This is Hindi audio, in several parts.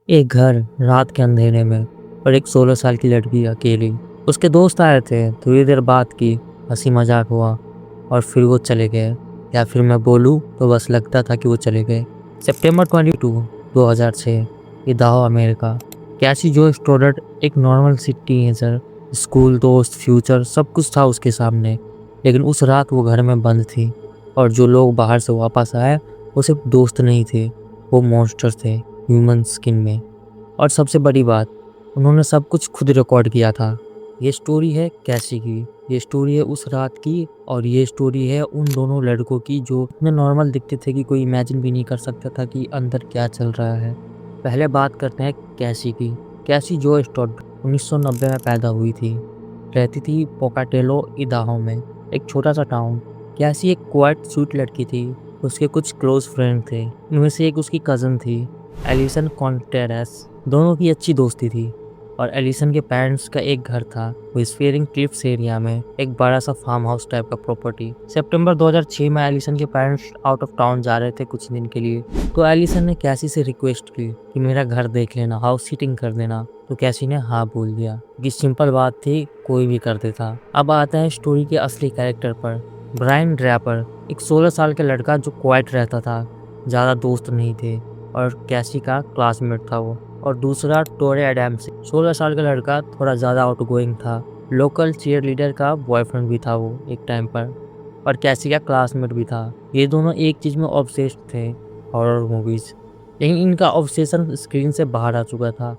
एक घर रात के अंधेरे में और एक 16 साल की लड़की अकेली। उसके दोस्त आए थे। थोड़ी देर बात की, हंसी मजाक हुआ और फिर वो चले गए। या फिर मैं बोलूँ तो बस लगता था कि वो चले गए। सितंबर 22 2006, इडाहो अमेरिका। कैसी जो स्टूडेंट एक नॉर्मल सी टीनेजर, स्कूल दोस्त फ्यूचर सब कुछ था उसके सामने। लेकिन उस रात वो घर में बंद थी और जो लोग बाहर से वापस आए वो सिर्फ दोस्त नहीं थे, वो मॉन्स्टर थे ह्यूमन स्किन में। और सबसे बड़ी बात, उन्होंने सब कुछ खुद रिकॉर्ड किया था। ये स्टोरी है कैसी की, ये स्टोरी है उस रात की और ये स्टोरी है उन दोनों लड़कों की जो इतने नॉर्मल दिखते थे कि कोई इमेजिन भी नहीं कर सकता था कि अंदर क्या चल रहा है। पहले बात करते हैं कैसी की। कैसी जो स्टोड 1990 में पैदा हुई थी। रहती थी पोकाटेलो इदाहो में, एक छोटा सा टाउन। कैसी एक क्वाइट स्वीट लड़की थी। उसके कुछ क्लोज फ्रेंड थे, उनमें से एक उसकी कज़न थी एलिसन कॉन्टेरेस। दोनों की अच्छी दोस्ती थी और एलिसन के पेरेंट्स का एक घर था व्हिस्परिंग क्लिफ्स एरिया में, एक बड़ा सा फार्म हाउस टाइप का प्रॉपर्टी। सितंबर 2006 में एलिसन के पेरेंट्स आउट ऑफ टाउन जा रहे थे कुछ दिन के लिए, तो एलिसन ने कैसी से रिक्वेस्ट की कि मेरा घर देख लेना, हाउस सीटिंग कर देना। तो कैसी ने हाँ बोल दिया कि सिंपल बात थी, कोई भी कर देता। अब आता है स्टोरी के असली कैरेक्टर पर। ब्रायन ड्रैपर, एक 16 साल का लड़का जो क्वाइट रहता था, ज़्यादा दोस्त नहीं थे और कैसी का क्लासमेट था वो। और दूसरा टोरे एडम्स, 16 साल का लड़का, थोड़ा ज़्यादा आउटगोइंग था, लोकल चीयर लीडर का बॉयफ्रेंड भी था वो एक टाइम पर, और कैसी का क्लासमेट भी था। ये दोनों एक चीज़ में ऑब्सेस्ड थे, हॉरर मूवीज़। लेकिन इनका ऑब्सेशन स्क्रीन से बाहर आ चुका था।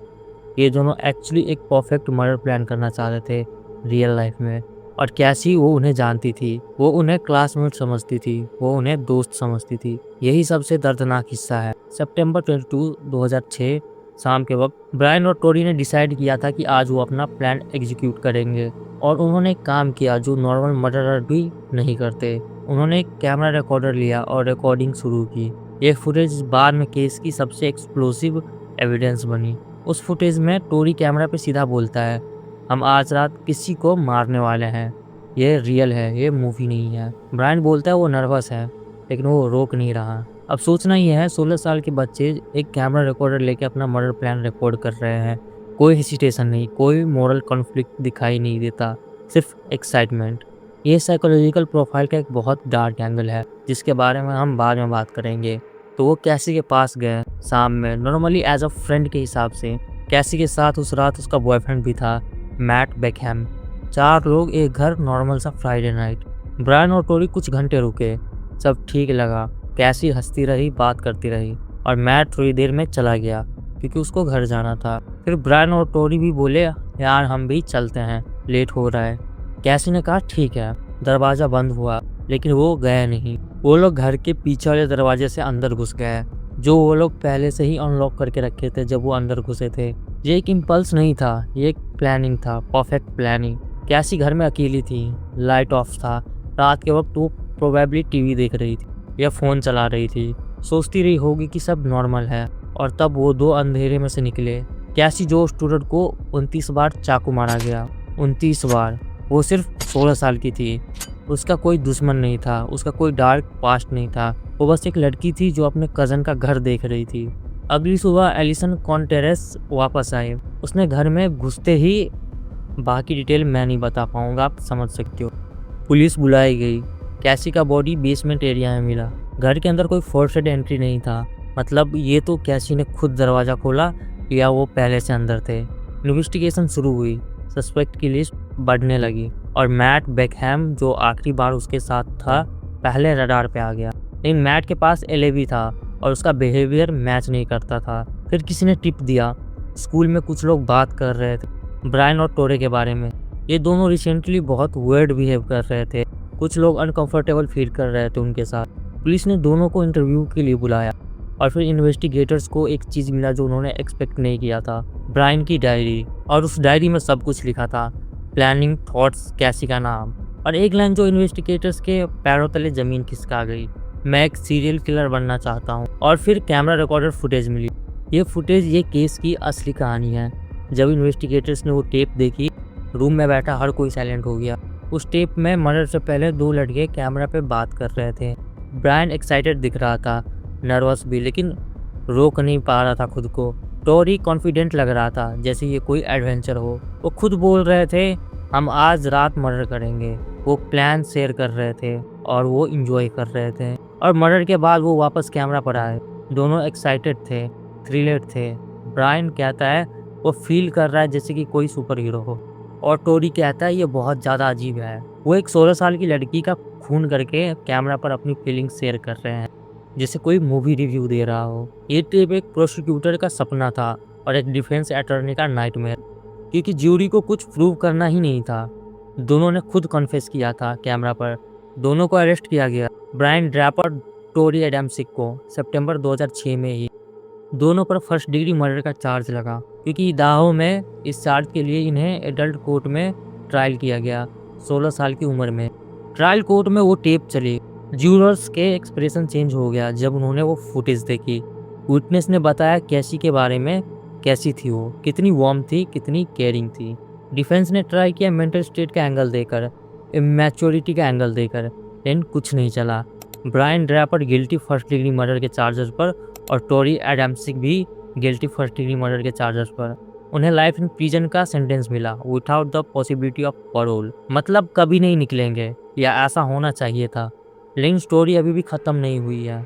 ये दोनों एक्चुअली एक परफेक्ट मर्डर प्लान करना चाहते थे रियल लाइफ में। और कैसी वो उन्हें जानती थी, वो उन्हें क्लासमेट समझती थी, वो उन्हें दोस्त समझती थी। यही सबसे दर्दनाक हिस्सा है। सितंबर 22 2006 शाम के वक्त ब्रायन और टोरी ने डिसाइड किया था कि आज वो अपना प्लान एग्जीक्यूट करेंगे। और उन्होंने एक काम किया जो नॉर्मल मर्डरर भी नहीं करते। उन्होंने एक कैमरा रिकॉर्डर लिया और रिकॉर्डिंग शुरू की। ये फुटेज बाद में केस की सबसे एक्सप्लोसिव एविडेंस बनी। उस फुटेज में टोरी कैमरा पे सीधा बोलता है, हम आज रात किसी को मारने वाले हैं, ये रियल है, ये मूवी नहीं है। ब्रायन बोलता है वो नर्वस है लेकिन वो रोक नहीं रहा। अब सोचना ही है, 16 साल के बच्चे एक कैमरा रिकॉर्डर लेके अपना मर्डर प्लान रिकॉर्ड कर रहे हैं। कोई हेसिटेशन नहीं, कोई मोरल कॉन्फ्लिक्ट दिखाई नहीं देता, सिर्फ एक्साइटमेंट। ये साइकोलॉजिकल प्रोफाइल का एक बहुत डार्क एंगल है जिसके बारे में हम बाद में बात करेंगे। तो वो कैसी के पास गए शाम में, नॉर्मली एज अ फ्रेंड के हिसाब से। कैसी के साथ उस रात उसका बॉयफ्रेंड भी था, मैट बेकहैम। 4 लोग, एक घर, नॉर्मल सा फ्राइडे नाइट। ब्रायन और टोरी कुछ घंटे रुके, सब ठीक लगा। कैसी हंसती रही, बात करती रही और मैट थोड़ी देर में चला गया क्योंकि उसको घर जाना था। फिर ब्रायन और टोरी भी बोले, यार हम भी चलते हैं, लेट हो रहा है। कैसी ने कहा ठीक है। दरवाज़ा बंद हुआ लेकिन वो गए नहीं। वो लोग घर के पीछे वाले दरवाजे से अंदर घुस गए, जो वो लोग पहले से ही अनलॉक करके रखे थे जब वो अंदर घुसे थे। ये एक इम्पल्स नहीं था, ये एक प्लानिंग था, परफेक्ट प्लानिंग। कैसी घर में अकेली थी, लाइट ऑफ था। रात के वक्त वो प्रोबेबली टीवी देख रही थी या फ़ोन चला रही थी, सोचती रही होगी कि सब नॉर्मल है। और तब वो दो अंधेरे में से निकले। कैसी जो स्टूडेंट को 29 बार चाकू मारा गया, 29 बार। वो सिर्फ 16 साल की थी, उसका कोई दुश्मन नहीं था, उसका कोई डार्क पास्ट नहीं था। वो बस एक लड़की थी जो अपने कज़न का घर देख रही थी। अगली सुबह एलिसन कॉन्टेरेस वापस आए। उसने घर में घुसते ही, बाकी डिटेल मैं नहीं बता पाऊंगा, आप समझ सकते हो। पुलिस बुलाई गई। कैसी का बॉडी बेसमेंट एरिया में मिला। घर के अंदर कोई फोर्स्ड एंट्री नहीं था, मतलब ये तो कैसी ने खुद दरवाज़ा खोला या वो पहले से अंदर थे। इन्वेस्टिगेशन शुरू हुई, सस्पेक्ट की लिस्ट बढ़ने लगी और मैट बेकहैम जो आखिरी बार उसके साथ था पहले रडार पे आ गया। लेकिन मैट के पास एलएवी था और उसका बिहेवियर मैच नहीं करता था। फिर किसी ने टिप दिया, स्कूल में कुछ लोग बात कर रहे थे ब्रायन और टोरे के बारे में। ये दोनों रिसेंटली बहुत वर्ड बिहेव कर रहे थे, कुछ लोग अनकंफर्टेबल फील कर रहे थे उनके साथ। पुलिस ने दोनों को इंटरव्यू के लिए बुलाया और फिर इन्वेस्टिगेटर्स को एक चीज़ मिला जो उन्होंने एक्सपेक्ट नहीं किया था, ब्रायन की डायरी। और उस डायरी में सब कुछ लिखा था, प्लानिंग, थॉट्स, कैसी का नाम और एक लाइन जो इन्वेस्टिगेटर्स के पैरों तले ज़मीन खिसका गई, मैं एक सीरियल किलर बनना चाहता हूँ। और फिर कैमरा रिकॉर्डर फुटेज मिली। ये फुटेज ये केस की असली कहानी है। जब इन्वेस्टिगेटर्स ने वो टेप देखी, रूम में बैठा हर कोई साइलेंट हो गया। उस टेप में मर्डर से पहले 2 लड़के कैमरा पे बात कर रहे थे। ब्रायन एक्साइटेड दिख रहा था, नर्वस भी, लेकिन रोक नहीं पा रहा था खुद को। टोरी कॉन्फिडेंट लग रहा था, जैसे ये कोई एडवेंचर हो। वो खुद बोल रहे थे हम आज रात मर्डर करेंगे। वो प्लान शेयर कर रहे थे और वो इंजॉय कर रहे थे। और मर्डर के बाद वो वापस कैमरा पर आए। दोनों एक्साइटेड थे, थ्रिलेड थे। ब्रायन कहता है वो फील कर रहा है जैसे कि कोई सुपर हीरो हो, और टोरी कहता है ये बहुत ज़्यादा अजीब है। वो एक 16 साल की लड़की का खून करके कैमरा पर अपनी फीलिंग्स शेयर कर रहे हैं, जैसे कोई मूवी रिव्यू दे रहा हो। ये टेप एक प्रोसिक्यूटर का सपना था और एक डिफेंस अटॉर्नी का नाइटमेयर, क्योंकि ज्यूरी को कुछ प्रूव करना ही नहीं था। दोनों ने खुद कॉन्फेस किया था कैमरा पर। दोनों को अरेस्ट किया गया, ब्रायन ड्रैपर, टोरी एडम्सिक को, सितंबर 2006 में ही। दोनों पर फर्स्ट डिग्री मर्डर का चार्ज लगा, क्योंकि इडाहो में इस चार्ज के लिए इन्हें एडल्ट कोर्ट में ट्रायल किया गया 16 साल की उम्र में। ट्रायल कोर्ट में वो टेप चली। ज्यूरर्स के एक्सप्रेशन चेंज हो गया जब उन्होंने वो फुटेज देखी। विटनेस ने बताया कैसी के बारे में, कैसी थी वो, कितनी वार्म थी, कितनी केयरिंग थी। डिफेंस ने ट्राई किया मेंटल स्टेट का एंगल देकर, इमैच्योरिटी का एंगल देकर, लेकिन कुछ नहीं चला। Brian Draper guilty first degree murder के चार्जेस पर और टोरी एडम्सिक भी गिल्टी फर्स्ट डिग्री मर्डर के चार्जेस पर। उन्हें लाइफ इन प्रिजन का सेंटेंस मिला without the possibility of parole, मतलब कभी नहीं निकलेंगे, या ऐसा होना चाहिए था। लेकिन स्टोरी अभी भी ख़त्म नहीं हुई है।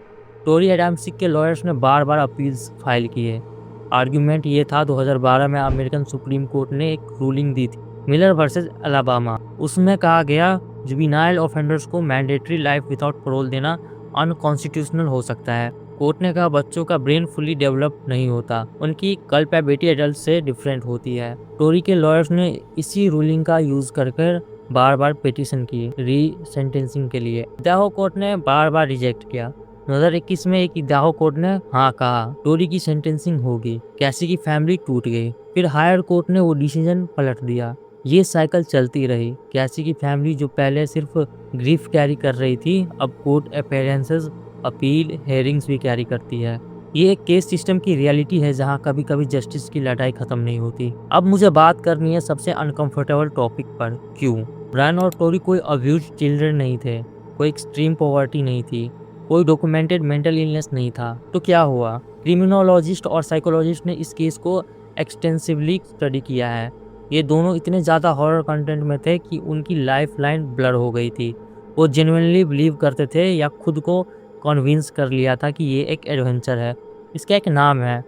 टोरी एडम्सिक के लॉयर्स ने बार बार अपील्स फाइल किए। आर्ग्यूमेंट ये था 2012 में अमेरिकन सुप्रीम कोर्ट ने एक रूलिंग दी थी, मिलर वर्सेस अलाबामा। उसमें कहा गया जुवेनाइल ऑफेंडर्स को मैंडेटरी लाइफ विदाउट पैरोल देना अनकॉन्स्टिट्यूशनल हो सकता है। कोर्ट ने कहा बच्चों का ब्रेन फुली डेवलप नहीं होता, उनकी कल्पेबिलिटी एडल्ट से डिफरेंट होती है। टोरी के लॉयर्स ने इसी रूलिंग का यूज कर बार बार पिटीशन की री सेंटेंसिंग के लिए। इडाहो कोर्ट ने बार बार रिजेक्ट किया। 2021 में एक इडाहो कोर्ट ने हाँ कहा, टोरी की सेंटेंसिंग होगी। कैसी की फैमिली टूट गई। फिर हायर कोर्ट ने वो डिसीजन पलट दिया। ये साइकिल चलती रही। कैसी की फैमिली जो पहले सिर्फ ग्रीफ कैरी कर रही थी, अब कोर्ट अपीयरेंसेस, अपील, हेयरिंग्स भी कैरी करती है। ये एक केस सिस्टम की रियलिटी है जहाँ कभी कभी जस्टिस की लड़ाई खत्म नहीं होती। अब मुझे बात करनी है सबसे अनकंफर्टेबल टॉपिक पर, क्यों। ब्रायन और टोरी कोई अब्यूज्ड चिल्ड्रन नहीं थे, कोई एक्सट्रीम पॉवर्टी नहीं थी, कोई डॉक्यूमेंटेड मेंटल इलनेस नहीं था। तो क्या हुआ? क्रिमिनोलॉजिस्ट और साइकोलॉजिस्ट ने इस केस को एक्सटेंसिवली स्टडी किया है। ये दोनों इतने ज़्यादा हॉरर कंटेंट में थे कि उनकी लाइफ लाइन ब्लर हो गई थी। वो जेन्युइनली बिलीव करते थे या खुद को कन्विंस कर लिया था कि ये एक एडवेंचर है। इसका एक नाम है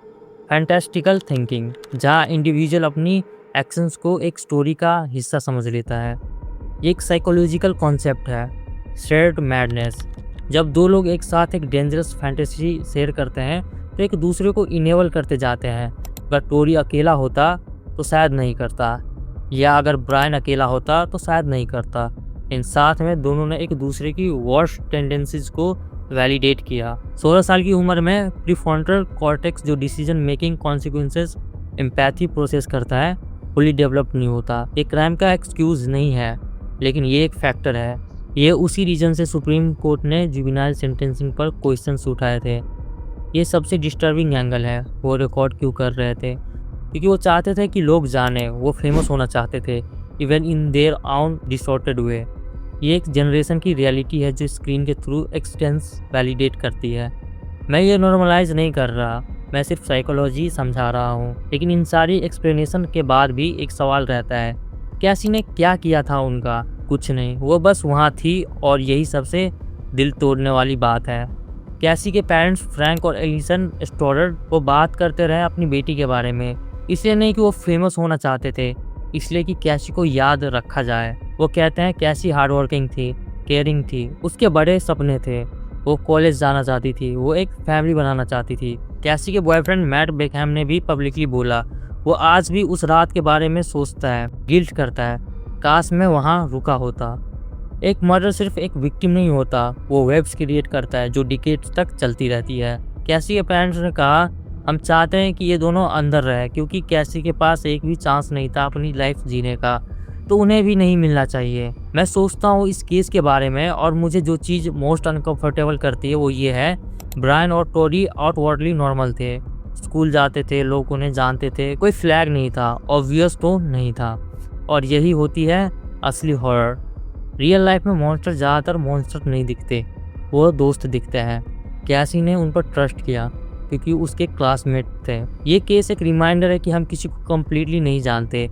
फैंटास्टिकल थिंकिंग, जहाँ इंडिविजुअल अपनी एक्शंस को एक स्टोरी का हिस्सा समझ लेता है। ये एक साइकोलॉजिकल कॉन्सेप्ट है, शेयर्ड मैडनेस। जब दो लोग एक साथ एक डेंजरस फैंटेसी शेयर करते हैं तो एक दूसरे को इनेबल करते जाते हैं। अगर टोरी अकेला होता तो शायद नहीं करता, या अगर ब्रायन अकेला होता तो शायद नहीं करता। इन साथ में दोनों ने एक दूसरे की वर्स्ट टेंडेंसीज को वैलिडेट किया। 16 साल की उम्र में प्रीफ्रंटल कॉर्टेक्स जो decision making, consequences, empathy process करता है, फुली डेवलप नहीं होता। ये क्राइम का एक्सक्यूज नहीं है, लेकिन ये एक फैक्टर है। ये उसी रीजन से सुप्रीम कोर्ट ने जुवेनाइल सेंटेंसिंग पर क्वेश्चंस उठाए थे। ये सबसे डिस्टर्बिंग एंगल है। वो रिकॉर्ड क्यों कर रहे थे? क्योंकि वो चाहते थे कि लोग जाने, वो फेमस होना चाहते थे, even in their own distorted way. ये एक जनरेशन की रियलिटी है जो स्क्रीन के थ्रू एक्सटेंस वैलिडेट करती है। मैं ये नॉर्मलाइज नहीं कर रहा, मैं सिर्फ साइकोलॉजी समझा रहा हूँ। लेकिन इन सारी एक्सप्लेनेशन के बाद भी एक सवाल रहता है, कैसी ने क्या किया था उनका? कुछ नहीं, वो बस वहाँ थी, और यही सबसे दिल तोड़ने वाली बात है। कैसी के पेरेंट्स फ्रैंक और एलिसन स्टोरर वो बात करते रहे अपनी बेटी के बारे में, इसलिए नहीं कि वो फेमस होना चाहते थे, इसलिए कि कैसी को याद रखा जाए। वो कहते हैं कैसी हार्डवर्किंग थी, केयरिंग थी, उसके बड़े सपने थे। वो कॉलेज जाना चाहती थी, वो एक फैमिली बनाना चाहती थी। कैसी के बॉयफ्रेंड मैट बेकहैम ने भी पब्लिकली बोला वो आज भी उस रात के बारे में सोचता है, गिल्ट करता है, काश मैं वहाँ रुका होता। एक मर्डर सिर्फ एक विक्टिम नहीं होता, वो वेब्स क्रिएट करता है जो डिकेड्स तक चलती रहती है। कैसी के पेरेंट्स ने कहा हम चाहते हैं कि ये दोनों अंदर रहे, क्योंकि कैसी के पास एक भी चांस नहीं था अपनी लाइफ जीने का, तो उन्हें भी नहीं मिलना चाहिए। मैं सोचता हूँ इस केस के बारे में, और मुझे जो चीज़ मोस्ट अनकंफर्टेबल करती है वो ये है, ब्रायन और टोरी आउटवर्डली नॉर्मल थे, स्कूल जाते थे, लोग उन्हें जानते थे, कोई फ्लैग नहीं था, ऑब्वियस तो नहीं था। और यही होती है असली हॉरर। रियल लाइफ में मॉन्स्टर ज़्यादातर मॉन्स्टर नहीं दिखते, वो दोस्त दिखते हैं। कैसी ने उन पर ट्रस्ट किया क्योंकि उसके क्लासमेट थे। ये केस एक रिमाइंडर है कि हम किसी को कम्प्लीटली नहीं जानते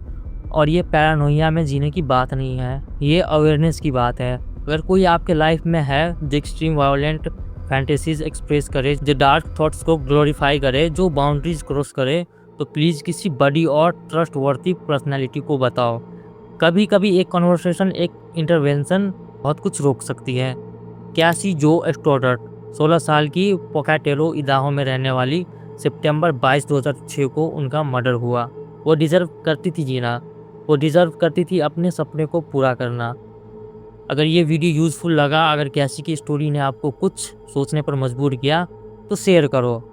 और ये पैरानोइया में जीने की बात नहीं है, ये अवेयरनेस की बात है। अगर कोई आपके लाइफ में है जो एक्सट्रीम वायलेंट फैंटेसीज एक्सप्रेस करे, जो डार्क थॉट्स को ग्लोरीफाई करे, जो बाउंड्रीज क्रॉस करे, तो प्लीज़ किसी बड़ी और ट्रस्टवर्थी पर्सनैलिटी को बताओ। कभी कभी एक कन्वर्सेशन, एक इंटरवेंशन बहुत कुछ रोक सकती है। कैसी जो स्टोडर्ट 16 साल की पोकाटेलो इदाहो में रहने वाली, सितंबर 22 2006 को उनका मर्डर हुआ। वो डिज़र्व करती थी जीना, वो डिज़र्व करती थी अपने सपने को पूरा करना। अगर ये वीडियो यूज़फुल लगा, अगर कैसी की स्टोरी ने आपको कुछ सोचने पर मजबूर किया, तो शेयर करो।